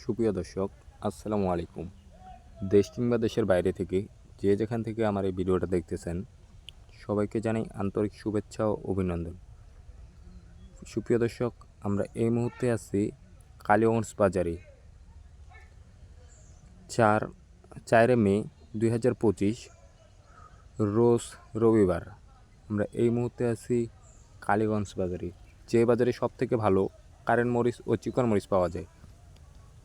সুপ্রিয় দর্শক, আসসালামু আলাইকুম। দেশ কিংবা দেশের বাইরে থেকে যে যেখান থেকে আমার এই ভিডিওটা দেখতেছেন, সবাইকে জানাই আন্তরিক শুভেচ্ছা ও অভিনন্দন। সুপ্রিয় দর্শক, আমরা এই মুহূর্তে আছি কালীগঞ্জ বাজারে। 4 মে 2025 রোজ রবিবার। আমরা এই মুহূর্তে আছি কালীগঞ্জ বাজারে, যে বাজারে সবথেকে ভালো কারেন্ট মরিচ ও চিকন মরিচ পাওয়া যায়।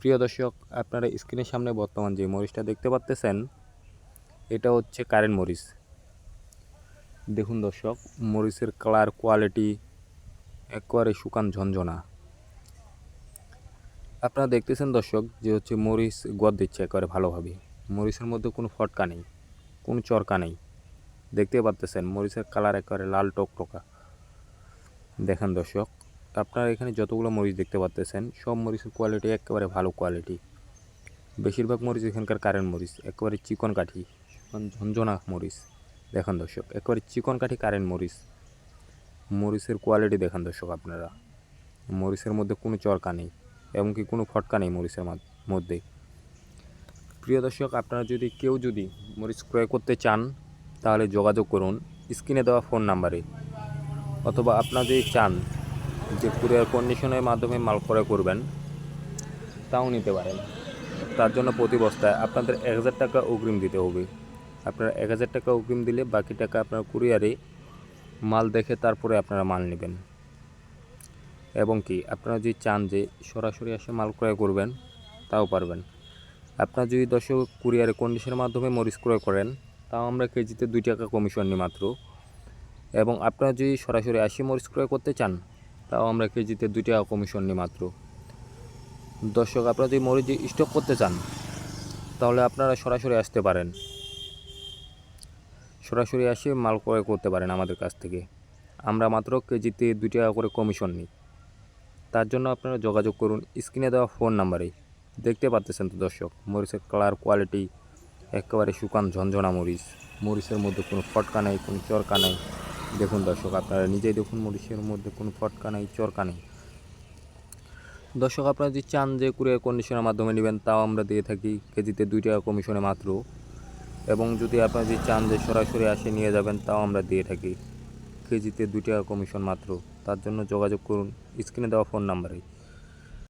প্রিয় দর্শক, আপনারা স্ক্রিনের সামনে বর্তমান যে মরিচটা দেখতে পাচ্তেছেন, এটা হচ্ছে কারেন্ট মরিচ। দেখুন দর্শক, মরিচের কালার কোয়ালিটি একেবারে শুকান ঝনঝনা। আপনারা দেখতেছেন দর্শক যে হচ্ছে মরিচ গদ দিচ্ছে একেবারে ভালোভাবে। মরিচের মধ্যে কোনো ফটকা নেই, কোনো চরকা নেই। দেখতে পাচ্তেছেন মরিচের কালার একেবারে লাল টকটকা। দেখেন দর্শক, আপনারা এখানে যতগুলো মরিচ দেখতে পাচ্তেছেন, সব মরিচের কোয়ালিটি একেবারে ভালো কোয়ালিটি। বেশিরভাগ মরিচ এখানকার কারেন্ট মরিচ, একেবারে চিকন কাঠি, ঝনঝনা মরিচ। দেখেন দর্শক, একেবারে চিকন কাঠি কারেন্ট মরিচ। মরিচের কোয়ালিটি দেখেন দর্শক আপনারা। মরিচের মধ্যে কোনো চরকা নেই, এমনকি কোনো ফটকা নেই মরিচের মধ্যে। প্রিয় দর্শক, আপনারা কেউ যদি মরিচ ক্রয় করতে চান, তাহলে যোগাযোগ করুন স্ক্রিনে দেওয়া ফোন নাম্বারে। অথবা আপনারা যদি চান যে কুরিয়ার কন্ডিশনের মাধ্যমে মাল ক্রয় করবেন, তাও নিতে পারেন। তার জন্য প্রতি বস্তায় আপনাদের 1000 টাকা অগ্রিম দিতে হবে। আপনারা 1000 টাকা অগ্রিম দিলে বাকি টাকা আপনার কুরিয়ারে মাল দেখে তারপরে আপনারা মাল নেবেন। এবং কি আপনারা যদি চান যে সরাসরি এসে মাল ক্রয় করবেন, তাও পারবেন। আপনারা যদি দর্শক কুরিয়ারে কন্ডিশনের মাধ্যমে মরিচ ক্রয় করেন, তাও আমরা কেজিতে 2 টাকা কমিশন নিই মাত্র। এবং আপনারা যদি সরাসরি এসে মরিচ ক্রয় করতে চান, তাও আমরা কেজিতে 2 টাকা কমিশন নিই মাত্র। দর্শক, আপনারা যদি মরিচ স্টক করতে চান, তাহলে আপনারা সরাসরি আসতে পারেন। সরাসরি এসে মাল ক্রয় করতে পারেন আমাদের কাছ থেকে। আমরা মাত্র কেজিতে 2 টাকা করে কমিশন নিই। তার জন্য আপনারা যোগাযোগ করুন স্ক্রিনে দেওয়া ফোন নাম্বারে। দেখতে পাচ্ছেন তো দর্শক, মরিচের কালার কোয়ালিটি একেবারে শুকান ঝনঝনা মরিচ। মরিচের মধ্যে কোনো ফটকা নেই, কোনো চরকা নেই। দেখুন দর্শক, আপনারা নিজেই দেখুন, মরিচের মধ্যে কোনো ফটকা নেই, চরকা নেই। দর্শক, আপনারা যদি চান যে কুরিয়ার কন্ডিশনের মাধ্যমে নেবেন, তাও আমরা দিয়ে থাকি কেজিতে 2 টাকা কমিশনে মাত্র। এবং যদি আপনারা যদি চান যে সরাসরি আসে নিয়ে যাবেন, তাও আমরা দিয়ে থাকি কেজিতে 2 টাকা কমিশন মাত্র। তার জন্য যোগাযোগ করুন স্ক্রিনে দেওয়া ফোন নাম্বারে।